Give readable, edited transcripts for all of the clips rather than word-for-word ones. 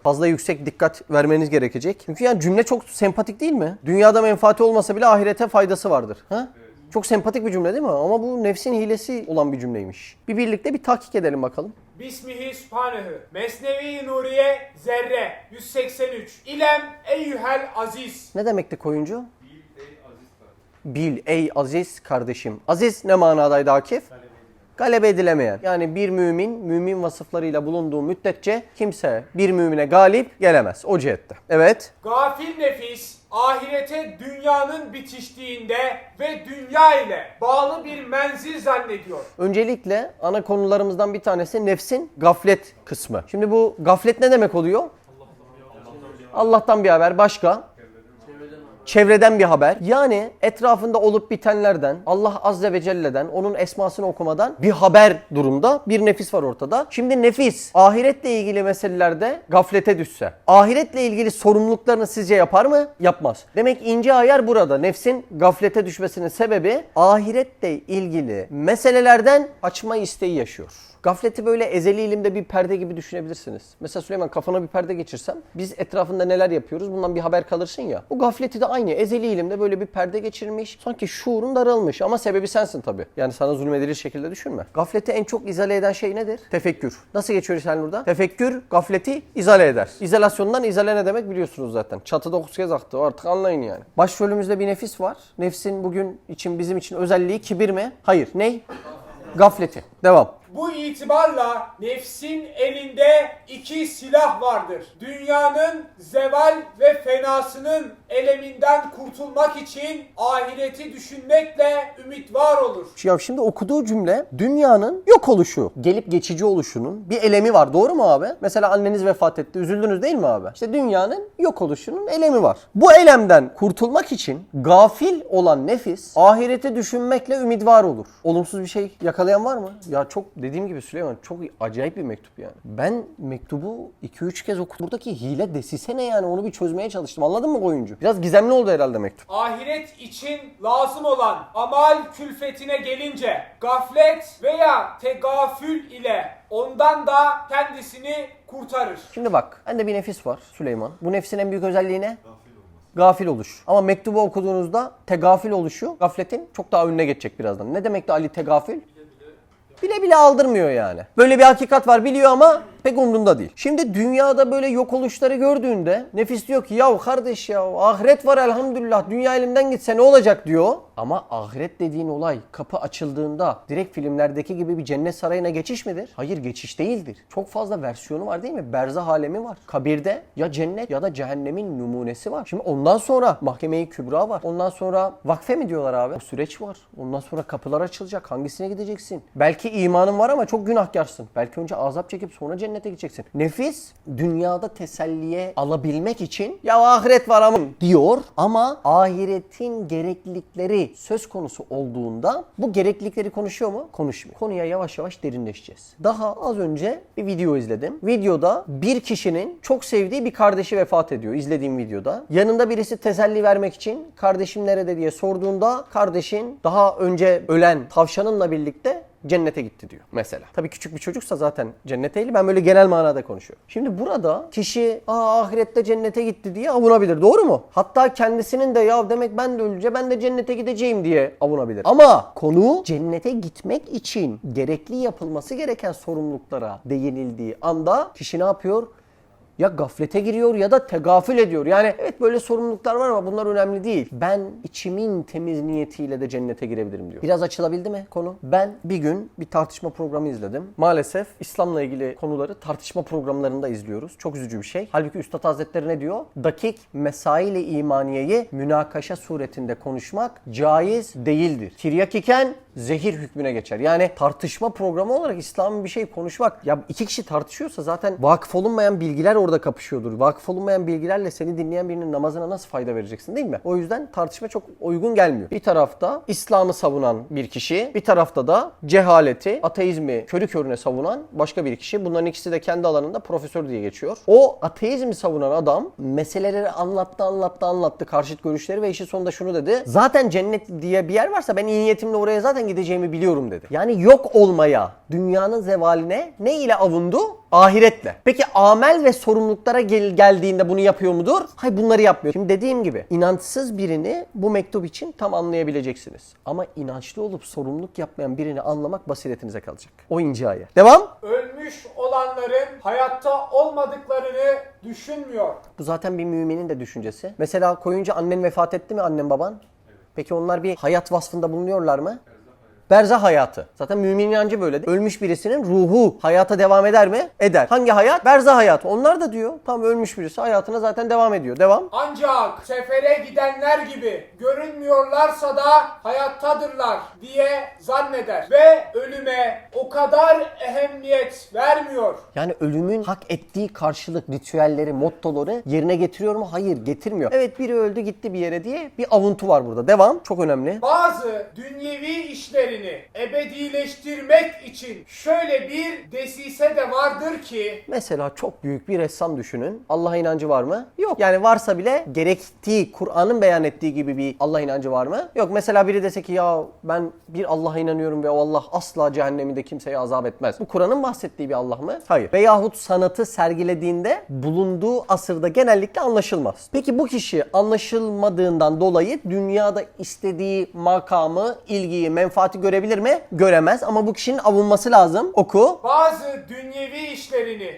fazla yüksek dikkat vermeniz gerekecek. Çünkü yani cümle çok sempatik değil mi? Dünyada menfaati olmasa bile ahirete faydası vardır. Ha? Çok sempatik bir cümle değil mi? Ama bu nefsin hilesi olan bir cümleymiş. Bir birlikte bir tahkik edelim bakalım. Bismihi Sübhanehu. Mesnevi Nuriye Zerre 183. İlem eyyühel aziz. Ne demekti koyuncu? Bil ey aziz kardeşim. Aziz ne manadaydı Akif? Galebe edilemeyen. Yani bir mümin vasıflarıyla bulunduğu müddetçe kimse bir mümine galip gelemez. O cihette. Evet. Gafil nefis ahirete dünyanın bitiştiğinde ve dünya ile bağlı bir menzil zannediyor. Öncelikle ana konularımızdan bir tanesi nefsin gaflet kısmı. Şimdi bu gaflet ne demek oluyor? Allah'tan bir haber. Başka? Çevreden bir haber. Yani etrafında olup bitenlerden, Allah Azze ve Celle'den, onun esmasını okumadan bir haber durumda bir nefis var ortada. Şimdi nefis ahiretle ilgili meselelerde gaflete düşse, ahiretle ilgili sorumluluklarını sizce yapar mı? Yapmaz. Demek ince ayar burada. Nefsin gaflete düşmesinin sebebi ahiretle ilgili meselelerden açma isteği yaşıyor. Gafleti böyle ezeli ilimde bir perde gibi düşünebilirsiniz. Mesela Süleyman, kafana bir perde geçirsem biz etrafında neler yapıyoruz bundan bir haber kalırsın ya. Bu gafleti de aynı ezeli ilimde böyle bir perde geçirmiş. Sanki şuurun daralmış ama sebebi sensin tabii. Yani sana zulmedilir şekilde düşünme. Gafleti en çok izale eden şey nedir? Tefekkür. Nasıl geçiyor İlknur'da? Tefekkür gafleti izale eder. İzolasyondan izale ne demek biliyorsunuz zaten. Çatıda 9 kez aktı, artık anlayın yani. Başrolümüzde bir nefis var. Nefsin bugün için bizim için özelliği kibir mi? Hayır. Ney? Gafleti. Devam. Bu itibarla nefsin elinde iki silah vardır. Dünyanın zeval ve fenasının eleminden kurtulmak için ahireti düşünmekle ümit var olur. Ya şimdi okuduğu cümle dünyanın yok oluşu, gelip geçici oluşunun bir elemi var. Doğru mu abi? Mesela anneniz vefat etti. Üzüldünüz değil mi abi? İşte dünyanın yok oluşunun elemi var. Bu elemden kurtulmak için gafil olan nefis ahireti düşünmekle ümit var olur. Olumsuz bir şey yakalayan var mı? Ya çok dediğim gibi Süleyman çok acayip bir mektup yani. Ben mektubu 2-3 kez okudum. Buradaki hile desise ne yani, onu bir çözmeye çalıştım. Anladın mı oyuncu? Biraz gizemli oldu herhalde mektup. Ahiret için lazım olan amal külfetine gelince gaflet veya tegafül ile ondan da kendisini kurtarır. Şimdi bak, bende bir nefis var Süleyman. Bu nefsin en büyük özelliği ne? Gafil oluş. Ama mektubu okuduğunuzda tegafil oluşu gafletin çok daha önüne geçecek birazdan. Ne demekti Ali tegafil? Bile bile aldırmıyor yani. Böyle bir hakikat var, biliyor ama pek umrunda değil. Şimdi dünyada böyle yok oluşları gördüğünde nefis diyor ki ya kardeş ya ahiret var elhamdülillah, dünya elimden gitse ne olacak diyor. Ama ahiret dediğin olay kapı açıldığında direkt filmlerdeki gibi bir cennet sarayına geçiş midir? Hayır, geçiş değildir. Çok fazla versiyonu var değil mi? Berzah alemi var. Kabirde ya cennet ya da cehennemin numunesi var. Şimdi ondan sonra mahkeme-i kübra var. Ondan sonra vakfe mi diyorlar abi? O süreç var. Ondan sonra kapılar açılacak. Hangisine gideceksin? Belki imanın var ama çok günahkarsın. Belki önce azap çekip sonra cennete gideceksin. Nefis dünyada teselliye alabilmek için ya ahiret var ama diyor ama ahiretin gereklilikleri söz konusu olduğunda bu gereklilikleri konuşuyor mu? Konuşmuyor. Konuya yavaş yavaş derinleşeceğiz. Daha az önce bir video izledim. Videoda bir kişinin çok sevdiği bir kardeşi vefat ediyor. İzlediğim videoda. Yanında birisi teselli vermek için kardeşim nerede diye sorduğunda kardeşin daha önce ölen tavşanınla birlikte cennete gitti diyor mesela. Tabii küçük bir çocuksa zaten cennete değil. Ben böyle genel manada konuşuyorum. Şimdi burada kişi ahirette cennete gitti diye avunabilir. Doğru mu? Hatta kendisinin de ya demek ben de ölünce ben de cennete gideceğim diye avunabilir. Ama konu cennete gitmek için gerekli yapılması gereken sorumluluklara değinildiği anda kişi ne yapıyor? Ya gaflete giriyor ya da tegafül ediyor. Yani evet böyle sorumluluklar var ama bunlar önemli değil. Ben içimin temiz niyetiyle de cennete girebilirim diyor. Biraz açılabildi mi konu? Ben bir gün bir tartışma programı izledim. Maalesef İslam'la ilgili konuları tartışma programlarında izliyoruz. Çok üzücü bir şey. Halbuki Üstad Hazretleri ne diyor? Dakik mesail-i imaniyeyi münakaşa suretinde konuşmak caiz değildir. Tiryak iken zehir hükmüne geçer. Yani tartışma programı olarak İslam'ın bir şey konuşmak. Ya iki kişi tartışıyorsa zaten vakıf olunmayan bilgiler orada kapışıyordur. Vakıf olunmayan bilgilerle seni dinleyen birinin namazına nasıl fayda vereceksin değil mi? O yüzden tartışma çok uygun gelmiyor. Bir tarafta İslam'ı savunan bir kişi, bir tarafta da cehaleti, ateizmi körü körüne savunan başka bir kişi. Bunların ikisi de kendi alanında profesör diye geçiyor. O ateizmi savunan adam meseleleri anlattı karşıt görüşleri ve işin sonunda şunu dedi. Zaten cennet diye bir yer varsa ben iyi niyetimle oraya zaten gideceğimi biliyorum dedi. Yani yok olmaya, dünyanın zevaline ne ile avundu? Ahiretle. Peki amel ve sorumluluklara geldiğinde bunu yapıyor mudur? Hayır, bunları yapmıyor. Şimdi dediğim gibi inançsız birini bu mektup için tam anlayabileceksiniz. Ama inançlı olup sorumluluk yapmayan birini anlamak basiretinize kalacak. O ince ayet. Devam. Ölmüş olanların hayatta olmadıklarını düşünmüyor. Bu zaten bir müminin de düşüncesi. Mesela koyunca annen vefat etti mi, annen baban? Peki onlar bir hayat vasfında bulunuyorlar mı? Berzah hayatı. Zaten mümin inancı böyle. Ölmüş birisinin ruhu hayata devam eder mi? Eder. Hangi hayat? Berzah hayatı. Onlar da diyor. Tam ölmüş birisi hayatına zaten devam ediyor. Devam. Ancak sefere gidenler gibi görünmüyorlarsa da hayattadırlar diye zanneder. Ve ölüme o kadar ehemmiyet vermiyor. Yani ölümün hak ettiği karşılık, ritüelleri, mottoları yerine getiriyor mu? Hayır, getirmiyor. Evet, biri öldü gitti bir yere diye bir avuntu var burada. Devam. Çok önemli. Bazı dünyevi işlerini ebedileştirmek için şöyle bir desise de vardır ki Mesela çok büyük bir ressam düşünün. Allah'a inancı var mı? Yok. Yani varsa bile gerektiği, Kur'an'ın beyan ettiği gibi bir Allah inancı var mı? Yok. Mesela biri dese ki ya ben bir Allah'a inanıyorum ve o Allah asla cehenneminde kimseye azap etmez. Bu Kur'an'ın bahsettiği bir Allah mı? Hayır. Veyahut sanatı sergilediğinde bulunduğu asırda genellikle anlaşılmaz. Peki bu kişi anlaşılmadığından dolayı dünyada istediği makamı, ilgiyi, menfaati görebilir mi? Göremez ama bu kişinin avunması lazım. Oku. bazı dünyevi işlerini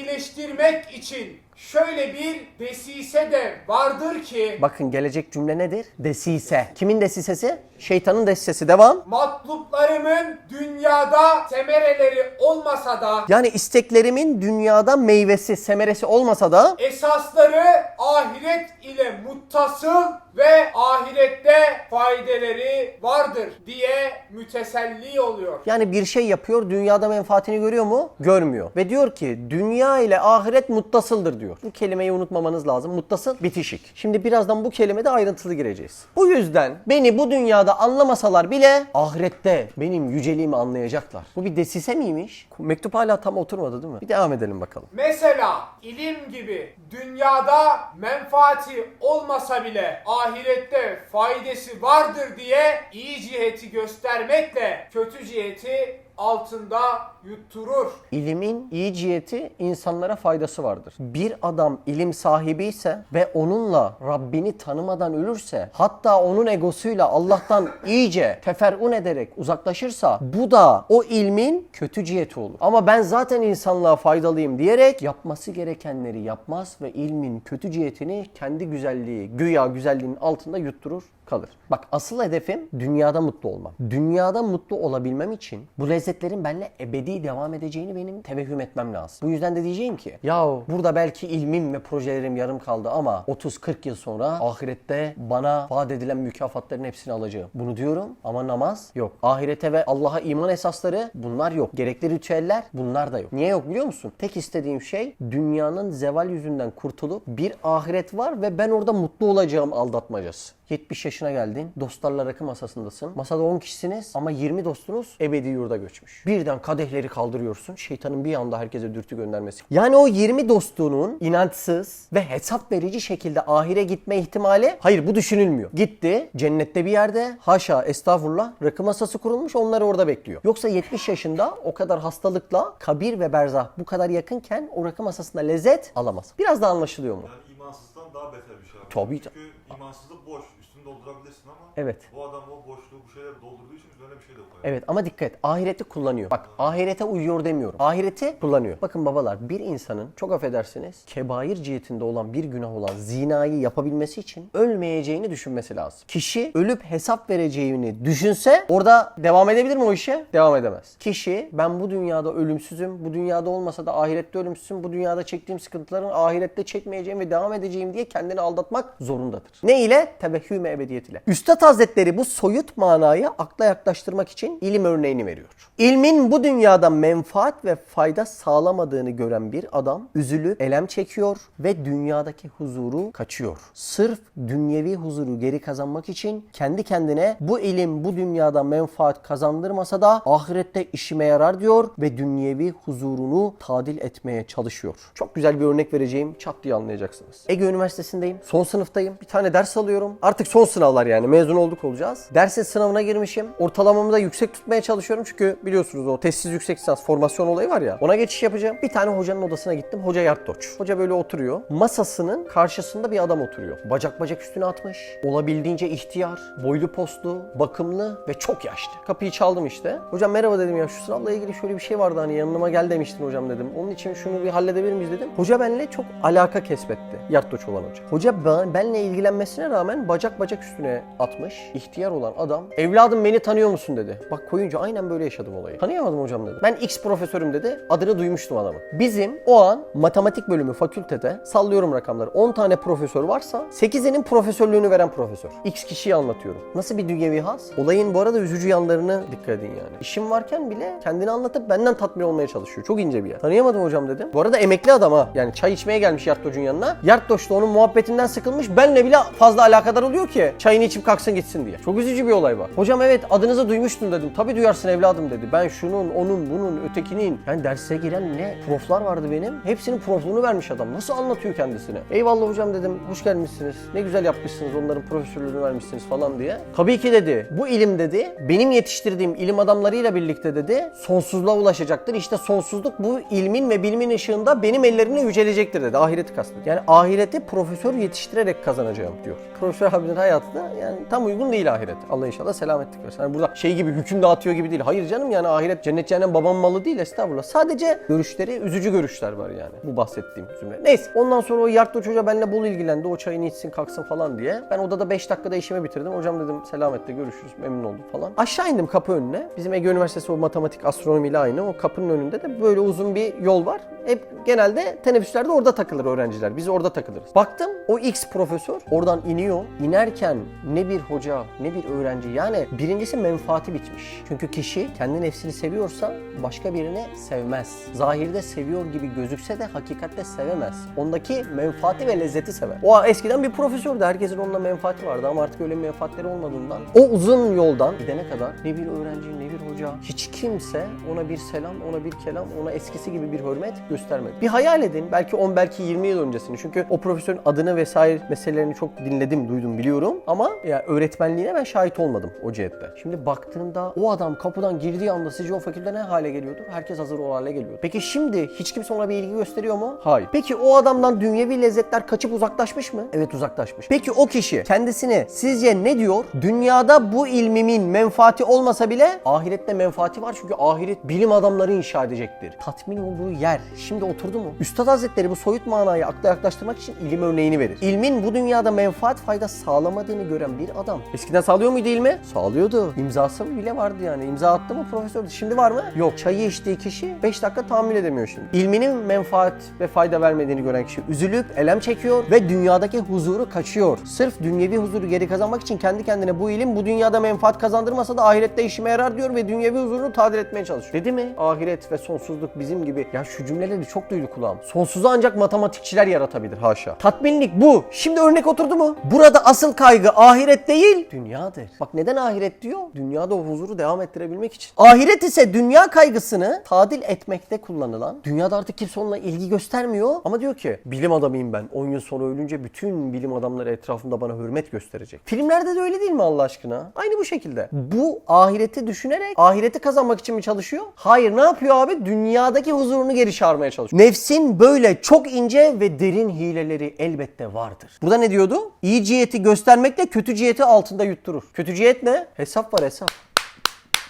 ebedileştirmek için şöyle bir desise de vardır ki Bakın gelecek cümle nedir? Desise. Kimin desisesi? Şeytanın desisesi. Devam. matluplarımın dünyada semereleri olmasa da Yani isteklerimin dünyada meyvesi, semeresi olmasa da esasları ahiret ile muttasıl ve ahirette faydeleri vardır diye müteselli oluyor. yani bir şey yapıyor, dünyada menfaatini görüyor mu? Görmüyor. Ve diyor ki dünya ile ahiret muttasıldır diyor. Bu kelimeyi unutmamanız lazım. Muttasıl, bitişik. Şimdi birazdan bu kelimede ayrıntılı gireceğiz. Bu yüzden beni bu dünyada anlamasalar bile ahirette benim yüceliğimi anlayacaklar. Bu bir desise miymiş? Mektup hala tam oturmadı değil mi? Bir devam edelim bakalım. Mesela ilim gibi dünyada menfaati olmasa bile ahirette faydası vardır diye iyi ciheti göstermekle kötü ciheti altında yutturur. İlimin iyi ciheti insanlara faydası vardır. Bir adam ilim sahibi ise ve onunla Rabbini tanımadan ölürse, hatta onun egosuyla Allah'tan iyice teferrun ederek uzaklaşırsa bu da o ilmin kötü ciheti olur. Ama ben zaten insanlığa faydalıyım diyerek yapması gerekenleri yapmaz ve ilmin kötü cihetini kendi güzelliği, güya güzelliğinin altında yutturur kalır. Bak asıl hedefim dünyada mutlu olmak. Dünyada mutlu olabilmem için bu lezzetlerin benimle ebedi devam edeceğini benim tevehhüm etmem lazım. Bu yüzden de diyeceğim ki yahu burada belki ilmim ve projelerim yarım kaldı ama 30-40 yıl sonra ahirette bana vaat edilen mükafatların hepsini alacağım. Bunu diyorum ama namaz yok. Ahirete ve Allah'a iman esasları bunlar yok. Gerekli ritüeller bunlar da yok. Niye yok biliyor musun? Tek istediğim şey dünyanın zeval yüzünden kurtulup bir ahiret var ve ben orada mutlu olacağım aldatmacası. 70 yaşına geldin, dostlarla rakı masasındasın. Masada 10 kişisiniz ama 20 dostunuz ebedi yurda göçmüş. Birden kadehleri kaldırıyorsun, şeytanın bir anda herkese dürtü göndermesi. Yani o 20 dostluğunun inançsız ve hesap verici şekilde ahire gitme ihtimali, hayır bu düşünülmüyor. Gitti, cennette bir yerde, haşa estağfurullah, rakı masası kurulmuş, onları orada bekliyor. Yoksa 70 yaşında o kadar hastalıkla kabir ve berzah bu kadar yakınken o rakı masasında lezzet alamaz. Biraz da anlaşılıyor mu? Yani imansızdan daha beter bir şey abi. Tabii. Çünkü imansızlık boş. Üstünü doldurabilirsin ama Evet. bu adam o boşluğu bu şeyler doldurduğu için böyle bir şey de koyuyor. Evet ama dikkat et. Ahireti kullanıyor. Bak ahirete uyuyor demiyorum. Ahireti kullanıyor. Bakın babalar bir insanın çok affedersiniz kebair cihetinde olan bir günah olan zinayı yapabilmesi için ölmeyeceğini düşünmesi lazım. Kişi ölüp hesap vereceğini düşünse orada devam edebilir mi o işe? Devam edemez. Kişi ben bu dünyada ölümsüzüm. Bu dünyada olmasa da ahirette ölümsüzüm. Bu dünyada çektiğim sıkıntıların ahirette çekmeyeceğim ve devam edeceğim diye kendini aldatmak zorundadır. Ne ile? Tevehhüm-i ebediyet ile. Üstad Hazretleri bu soyut manayı akla yaklaştırmak için ilim örneğini veriyor. İlmin bu dünyada menfaat ve fayda sağlamadığını gören bir adam üzülüp elem çekiyor ve dünyadaki huzuru kaçıyor. Sırf dünyevi huzuru geri kazanmak için kendi kendine bu ilim bu dünyada menfaat kazandırmasa da ahirette işime yarar diyor ve dünyevi huzurunu tadil etmeye çalışıyor. Çok güzel bir örnek vereceğim. Çat diye anlayacaksınız. Ege Üniversitesi Üniversitesi'ndeyim. Son sınıftayım. Bir tane ders alıyorum. Artık son sınavlar yani. Mezun olduk olacağız. Dersin sınavına girmişim. Ortalamamı da yüksek tutmaya çalışıyorum. Çünkü biliyorsunuz o testsiz yüksek lisans formasyon olayı var ya. Ona geçiş yapacağım. Bir tane hocanın odasına gittim. Hoca Yartdoç. Hoca böyle oturuyor. Masasının karşısında bir adam oturuyor. Bacak bacak üstüne atmış. Olabildiğince ihtiyar, boylu postlu, bakımlı ve çok yaşlı. Kapıyı çaldım işte. Hocam merhaba dedim ya, şu sınavla ilgili şöyle bir şey vardı, hani yanıma gel demiştin hocam dedim. Onun için şunu bir halledebilir miyiz dedim. Hoca benimle çok alaka kesbetti. Yartdoç olan hoca. Hoca benimle ilgilenmesine rağmen bacak bacak üstüne atmış. İhtiyar olan adam, evladım beni tanıyor musun dedi. Bak koyunca aynen böyle yaşadım olayı. Tanıyamadım hocam dedi. Ben X profesörüm dedi. Adını duymuştum adamın. Bizim o an matematik bölümü fakültede, sallıyorum rakamları, 10 tane profesör varsa 8'inin profesörlüğünü veren profesör. X kişiyi anlatıyorum. Nasıl bir dünyevi haz? Olayın bu arada üzücü yanlarını dikkat edin yani. İşim varken bile kendini anlatıp benden tatmin olmaya çalışıyor. Çok ince bir yer. Tanıyamadım hocam dedim. Bu arada emekli adam ha. Yani çay içmeye gelmiş Yartdoç'un yanına. Yartdoç da onun muhabbetinden sıkılmış. Benle bile fazla alakadar oluyor ki çayını içip kalksın gitsin diye. Çok üzücü bir olay var. Hocam evet adınızı duymuştum dedim. Tabii duyarsın evladım dedi. Ben şunun, onun, bunun, ötekinin. Yani derse giren ne proflar vardı benim. Hepsinin profluğunu vermiş adam. Nasıl anlatıyor kendisine? Eyvallah hocam dedim. Hoş gelmişsiniz. Ne güzel yapmışsınız. Onların profesörlüğünü vermişsiniz falan diye. Tabii ki dedi. Bu ilim dedi. Benim yetiştirdiğim ilim adamlarıyla birlikte dedi. Sonsuzluğa ulaşacaktır. İşte sonsuzluk bu ilmin ve bilimin ışığında benim ellerimle yücelecektir dedi. Ahireti kastediyor. Yani ahireti profesör yetiştirerek kazanacağım diyor. Profesör abinin hayatı da yani tam uygun değil ahiret. Allah inşallah selametlik versin. Yani burada şey gibi hüküm dağıtıyor gibi değil. Hayır canım, yani ahiret cennet cehennem babamın malı değil, estağfurullah. Sadece görüşleri, üzücü görüşler var yani. Bu bahsettiğim cümle. Neyse ondan sonra o Yartdoç hoca benimle bol ilgilendi. O çayını içsin kalksın falan diye. Ben odada 5 dakikada işimi bitirdim. Hocam dedim selametle görüşürüz, memnun oldum falan. Aşağı indim kapı önüne. Bizim Ege Üniversitesi o matematik astronomiyle aynı. O kapının önünde de böyle uzun bir yol var. Hep genelde teneffüslerde orada takılır öğrenciler. Biz orada takılırız. Baktım o X profesör oradan iniyor. İnerken ne bir hoca ne bir öğrenci, yani birincisi menfaati bitmiş. Çünkü kişi kendi nefsini seviyorsa başka birini sevmez. Zahirde seviyor gibi gözükse de hakikatte sevemez. Ondaki menfaati ve lezzeti sever. O eskiden bir profesördü. Herkesin onunla menfaati vardı ama artık öyle menfaatleri olmadığından o uzun yoldan gidene kadar ne bir öğrenci ne bir hoca, hiç kimse ona bir selam, ona bir kelam, ona eskisi gibi bir hürmet göstermedi. Bir hayal edin belki 10 belki 20 yıl öncesini. Çünkü o profesörün adını vesaire meselelerini çok dinledim, duydum, biliyorum ama ya öğretmenliğine ben şahit olmadım o cihette. Şimdi baktığında o adam kapıdan girdiği anda sizce o fakülte ne hale geliyordu? Herkes hazır o hale geliyor. Peki şimdi hiç kimse ona bir ilgi gösteriyor mu? Hayır. Peki o adamdan dünyevi lezzetler kaçıp uzaklaşmış mı? Evet, uzaklaşmış. Peki o kişi kendisini sizce ne diyor? Dünyada bu ilmimin menfaati olmasa bile ahirette menfaati var, çünkü ahiret bilim adamları inşa edecektir. Tatmin olduğu yer şimdi oturdu mu? Üstad Hazretleri bu soyut manayı akla yaklaştırmak için ilim örneğini verir. İlmin bu dünyada menfaat fayda sağlamadığını gören bir adam. Eskiden sağlıyor muydu ilmi? Sağlıyordu. İmzası bile vardı yani. İmza attı mı profesördü. Şimdi var mı? Yok. Çayı içtiği kişi 5 dakika tahammül edemiyor şimdi. İlminin menfaat ve fayda vermediğini gören kişi üzülüp elem çekiyor ve dünyadaki huzuru kaçıyor. Sırf dünyevi huzuru geri kazanmak için kendi kendine bu ilim bu dünyada menfaat kazandırmasa da ahirette işime yarar diyor ve dünyevi huzurunu tadil etmeye çalışıyor. Dedi mi? Ahiret ve sonsuzluk bizim gibi. Ya şu cümleleri çok duydu kulağım. Sonsuzu ancak matematikçiler yaratabilir, haşa. Tatminlik bu. Şimdi örnek oturdu mu? Burada asıl kaygı ahiret değil, dünyadır. Bak neden ahiret diyor? Dünyada o huzuru devam ettirebilmek için. Ahiret ise dünya kaygısını tadil etmekte kullanılan. Dünyada artık kimse onunla ilgi göstermiyor ama diyor ki bilim adamıyım ben. 10 yıl sonra ölünce bütün bilim adamları etrafımda bana hürmet gösterecek. Filmlerde de öyle değil mi Allah aşkına? Aynı bu şekilde. Bu ahireti düşünerek ahireti kazanmak için mi çalışıyor? Hayır, ne yapıyor abi? Dünyadaki huzurunu geri çağırmaya çalışıyor. Nefsin böyle çok ince ve derin hileleri elbette vardır. Burada ne diyordu? İyi ciheti göstermekle kötü ciheti altında yutturur. Kötü cihet ne? Hesap var, hesap.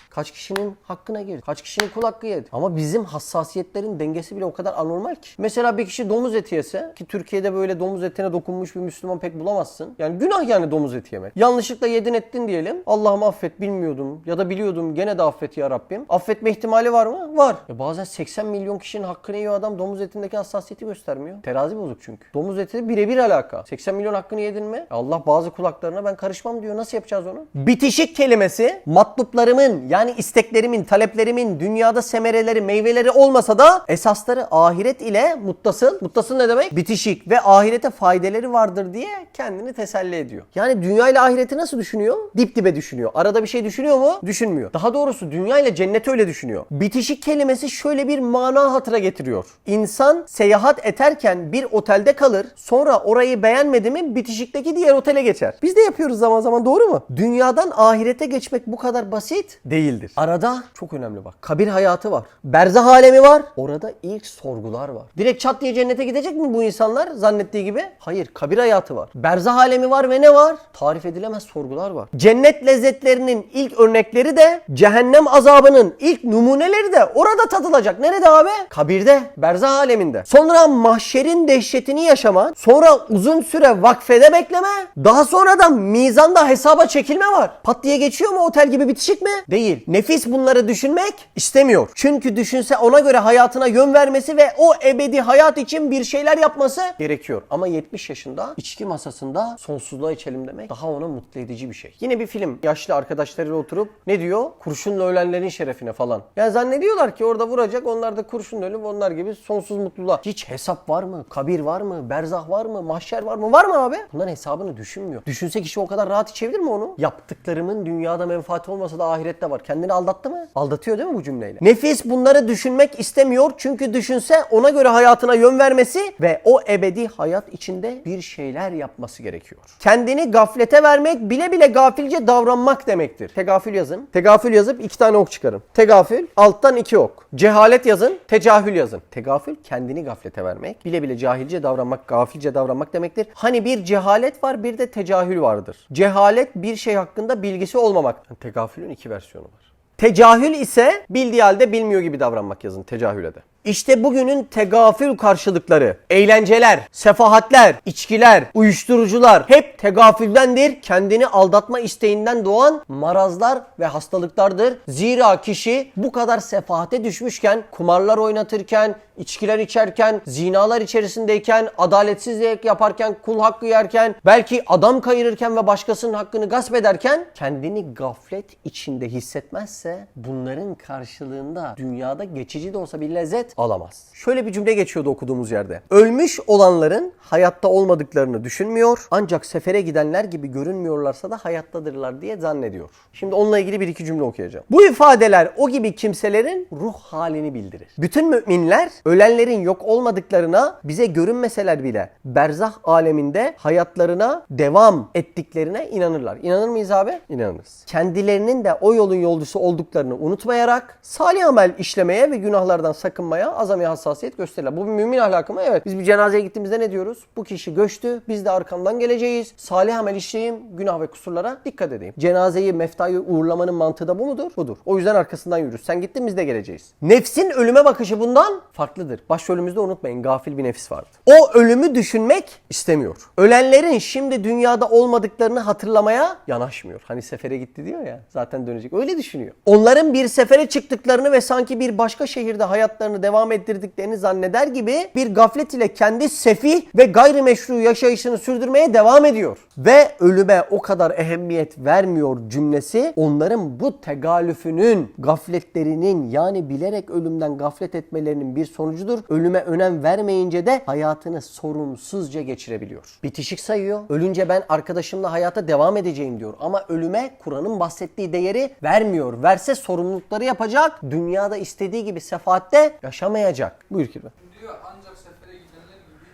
Kaç kişinin hakkına girdi? Kaç kişinin kul hakkı yedi? Ama bizim hassasiyetlerin dengesi bile o kadar anormal ki. Mesela bir kişi domuz eti yese, ki Türkiye'de böyle domuz etine dokunmuş bir Müslüman pek bulamazsın. Yani günah yani domuz eti yemek. Yanlışlıkla yedin ettin diyelim. Allah'ım affet, bilmiyordum ya da biliyordum, gene de affet ya Rabbim. Affetme ihtimali var mı? Var. Bazen 80 milyon kişinin hakkını yiyor adam, domuz etindeki hassasiyeti göstermiyor. Terazi bozuk çünkü. Domuz eti birebir alaka. 80 milyon hakkını yedin mi? Allah bazı kulaklarına ben karışmam diyor. Nasıl yapacağız onu? Bitişik kelimesi matluplarımın yani Yani isteklerimin, taleplerimin dünyada semereleri, meyveleri olmasa da esasları ahiret ile muttasıl. Muttasıl ne demek? Bitişik ve ahirete faydeleri vardır diye kendini teselli ediyor. Yani dünya ile ahireti nasıl düşünüyor? Dip dibe düşünüyor. Arada bir şey düşünüyor mu? Düşünmüyor. Daha doğrusu dünya ile cenneti öyle düşünüyor. Bitişik kelimesi şöyle bir mana hatıra getiriyor. İnsan seyahat ederken bir otelde kalır. Sonra orayı beğenmedi mi bitişikteki diğer otele geçer. Biz de yapıyoruz zaman zaman, doğru mu? Dünyadan ahirete geçmek bu kadar basit değildir. Arada çok önemli bak. Kabir hayatı var. Berzah alemi var. Orada ilk sorgular var. Direkt çat diye cennete gidecek mi bu insanlar zannettiği gibi? Hayır. Kabir hayatı var. Berzah alemi var ve ne var? Tarif edilemez sorgular var. Cennet lezzetlerinin ilk örnekleri de, cehennem azabının ilk numuneleri de orada tadılacak. Nerede abi? Kabirde. Berzah aleminde. Sonra mahşerin dehşetini yaşama. Sonra uzun süre vakfede bekleme. Daha sonra da mizanda hesaba çekilme var. Pat diye geçiyor mu, otel gibi bitişik mi? Değil. Nefis bunları düşünmek istemiyor. Çünkü düşünse ona göre hayatına yön vermesi ve o ebedi hayat için bir şeyler yapması gerekiyor. Ama 70 yaşında içki masasında sonsuzluğa içelim demek daha ona mutlu edici bir şey. Yine bir film. Yaşlı arkadaşlarıyla oturup ne diyor? Kurşunla ölenlerin şerefine falan. Yani zannediyorlar ki orada vuracak, onlar da kurşunla ölüp onlar gibi sonsuz mutluluğa. Hiç hesap var mı? Kabir var mı? Berzah var mı? Mahşer var mı? Var mı abi? Bunların hesabını düşünmüyor. Düşünse kişi o kadar rahat içebilir mi onu? Yaptıklarımın dünyada menfaati olmasa da ahirette var. Kendini aldattı mı? Aldatıyor değil mi bu cümleyle? Nefis bunları düşünmek istemiyor. Çünkü düşünse ona göre hayatına yön vermesi ve o ebedi hayat içinde bir şeyler yapması gerekiyor. Kendini gaflete vermek, bile bile gafilce davranmak demektir. Tegafül yazın. Tegafül yazıp 2 tane ok çıkarın. Tegafül, alttan 2 ok. Cehalet yazın. Tecahül yazın. Tegafül kendini gaflete vermek, bile bile cahilce davranmak, gafilce davranmak demektir. Hani bir cehalet var, bir de tecahül vardır. Cehalet bir şey hakkında bilgisi olmamak. Yani tegafülün 2 versiyonu var. Tecahül ise bildiği halde bilmiyor gibi davranmak yazın tecahüle de. İşte bugünün tegafül karşılıkları, eğlenceler, sefahatler, içkiler, uyuşturucular hep tegafüldendir. Kendini aldatma isteğinden doğan marazlar ve hastalıklardır. Zira kişi bu kadar sefahate düşmüşken, kumarlar oynatırken, içkiler içerken, zinalar içerisindeyken, adaletsizlik yaparken, kul hakkı yerken, belki adam kayırırken ve başkasının hakkını gasp ederken kendini gaflet içinde hissetmezse bunların karşılığında dünyada geçici de olsa bir lezzet alamaz. Şöyle bir cümle geçiyordu okuduğumuz yerde. Ölmüş olanların hayatta olmadıklarını düşünmüyor, ancak sefere gidenler gibi görünmüyorlarsa da hayattadırlar diye zannediyor. Şimdi onunla ilgili 1-2 cümle okuyacağım. Bu ifadeler o gibi kimselerin ruh halini bildirir. Bütün müminler ölenlerin yok olmadıklarına, bize görünmeseler bile berzah aleminde hayatlarına devam ettiklerine inanırlar. İnanır mıyız abi? İnanırız. Kendilerinin de o yolun yolcusu olduklarını unutmayarak salih amel işlemeye ve günahlardan sakınmaya azami hassasiyet gösterirler. Bu bir mümin ahlakı mı? Evet. Biz bir cenazeye gittiğimizde ne diyoruz? Bu kişi göçtü. Biz de arkamdan geleceğiz. Salih amel işleyeyim. Günah ve kusurlara dikkat edeyim. Cenazeyi, meftayı uğurlamanın mantığı da bu mudur? Budur. O yüzden arkasından yürürüz. Sen gittin, biz de geleceğiz. Nefsin ölüme bakışı bundan farklıdır. Başrolümüzde unutmayın, gafil bir nefis vardı. O ölümü düşünmek istemiyor. Ölenlerin şimdi dünyada olmadıklarını hatırlamaya yanaşmıyor. Hani sefere gitti diyor ya, zaten dönecek. Öyle düşünüyor. Onların bir sefere çıktıklarını ve sanki bir başka şehirde hayatlarını devam ettirdiklerini zanneder gibi bir gaflet ile kendi sefih ve gayrimeşru yaşayışını sürdürmeye devam ediyor. Ve ölüme o kadar ehemmiyet vermiyor cümlesi onların bu tegalüfünün, gafletlerinin, yani bilerek ölümden gaflet etmelerinin bir sonucudur. Ölüme önem vermeyince de hayatını sorumsuzca geçirebiliyor. Bitişik sayıyor. Ölünce ben arkadaşımla hayata devam edeceğim diyor. Ama ölüme Kur'an'ın bahsettiği değeri vermiyor. Verse sorumlulukları yapacak. Dünyada istediği gibi sefaatte yaşamayacak. Buyur Kirve. Diyor ancak sefere gidenler gibi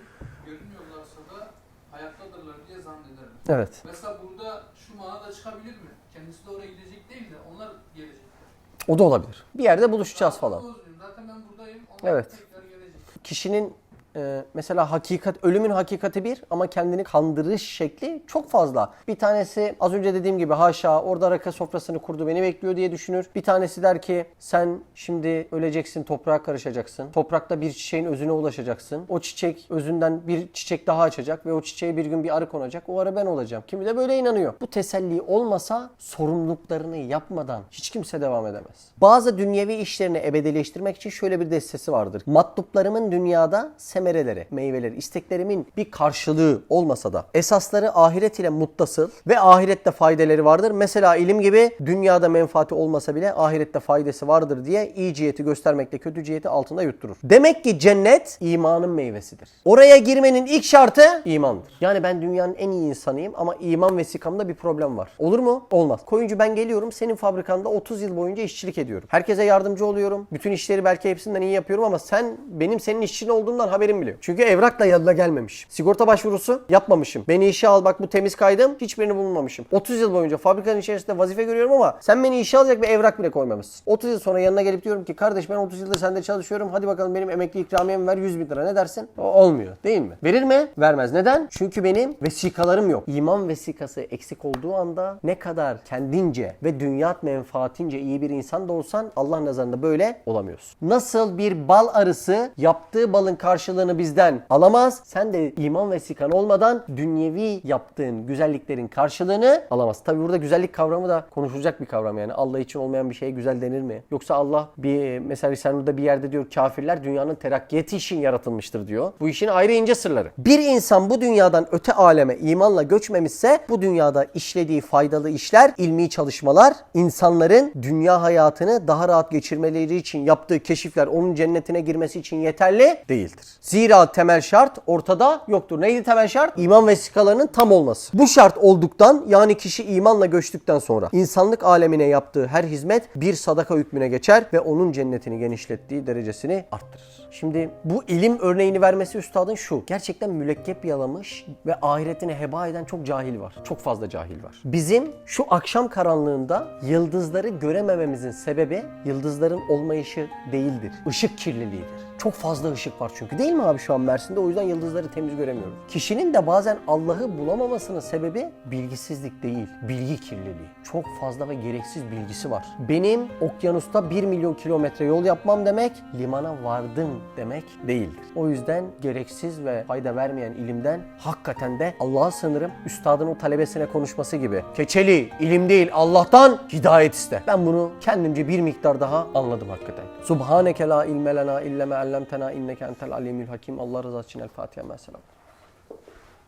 görünmüyorlarsa da hayattadırlar diye zannederler. Evet. Mesela burada şu mana da çıkabilir mi? Kendisi de oraya gidecek değil de onlar gelecekler. O da olabilir. Bir yerde buluşacağız falan. Zaten ben buradayım. Onlar Evet. tekrar gelecek. Kişinin mesela ölümün hakikati bir ama kendini kandırış şekli çok fazla. Bir tanesi az önce dediğim gibi haşa orada rakı sofrasını kurdu beni bekliyor diye düşünür. Bir tanesi der ki sen şimdi öleceksin, toprağa karışacaksın. Toprakta bir çiçeğin özüne ulaşacaksın. O çiçek özünden bir çiçek daha açacak ve o çiçeğe bir gün bir arı konacak. O arı ben olacağım. Kimi de böyle inanıyor. Bu teselli olmasa sorumluluklarını yapmadan hiç kimse devam edemez. Bazı dünyevi işlerini ebedileştirmek için şöyle bir destesi vardır. Matluplarımın dünyada semereleri, meyveleri, isteklerimin bir karşılığı olmasa da esasları ahiret ile muttasıl ve ahirette faydeleri vardır. Mesela ilim gibi dünyada menfaati olmasa bile ahirette faydası vardır diye iyi ciheti göstermekle kötü ciheti altında yutturur. Demek ki cennet imanın meyvesidir. Oraya girmenin ilk şartı imandır. Yani ben dünyanın en iyi insanıyım ama iman vesikamda bir problem var. Olur mu? Olmaz. Koyuncu ben geliyorum senin fabrikanda 30 yıl boyunca işçilik ediyorum. Herkese yardımcı oluyorum. Bütün işleri belki hepsinden iyi yapıyorum ama benim senin işçin olduğumdan haberim bile yok. Çünkü evrakla yanına gelmemiş. Sigorta başvurusu yapmamışım. Beni işe al bak bu temiz kaydım. Hiçbirini bulunmamışım. 30 yıl boyunca fabrikanın içerisinde vazife görüyorum ama sen beni işe alacak bir evrak bile koymamışsın. 30 yıl sonra yanına gelip diyorum ki kardeş ben 30 yıldır sende çalışıyorum. Hadi bakalım benim emekli ikramiyemi ver 100 bin lira ne dersin? Olmuyor değil mi? Verir mi? Vermez. Neden? Çünkü benim vesikalarım yok. İman vesikası eksik olduğu anda ne kadar kendince ve dünya menfaatince iyi bir insan da olsan Allah nazarında böyle olamıyorsun. Nasıl bir bal arısı yaptığı balın karşılığını bizden alamaz. Sen de iman vesikan olmadan dünyevi yaptığın güzelliklerin karşılığını alamaz. Tabi burada güzellik kavramı da konuşulacak bir kavram yani. Allah için olmayan bir şeye güzel denir mi? Yoksa Allah mesela Risale'de bir yerde diyor kafirler dünyanın terakkiyeti için yaratılmıştır diyor. Bu işin ayrı ince sırları. Bir insan bu dünyadan öte aleme imanla göçmemişse bu dünyada işlediği faydalı işler, ilmi çalışmalar, insanların dünya hayatını daha rahat geçirmeleri için yaptığı keşifler onun cennetine girmesi için yeterli değildir. Zira temel şart ortada yoktur. Neydi temel şart? İman vesikalarının tam olması. Bu şart olduktan yani kişi imanla göçtükten sonra insanlık alemine yaptığı her hizmet bir sadaka hükmüne geçer ve onun cennetini genişlettiği derecesini arttırır. Şimdi bu ilim örneğini vermesi üstadın şu. Gerçekten mürekkep yalamış ve ahiretini heba eden çok cahil var. Çok fazla cahil var. Bizim şu akşam karanlığında yıldızları göremememizin sebebi yıldızların olmayışı değildir. Işık kirliliğidir. Çok fazla ışık var çünkü değil mi abi şu an Mersin'de? O yüzden yıldızları temiz göremiyoruz. Kişinin de bazen Allah'ı bulamamasının sebebi bilgisizlik değil, bilgi kirliliği. Çok fazla ve gereksiz bilgisi var. Benim okyanusta 1 milyon kilometre yol yapmam demek, limana vardım demek değildir. O yüzden gereksiz ve fayda vermeyen ilimden hakikaten de Allah'a sığınırım. Üstadın o talebesine konuşması gibi. Keçeli, ilim değil Allah'tan hidayet iste. Ben bunu kendimce bir miktar daha anladım hakikaten. Subhaneke la ilme lena illa ma allamtena inneke entel alimul hakim. Allah rızası için El Fatiha. Mesela.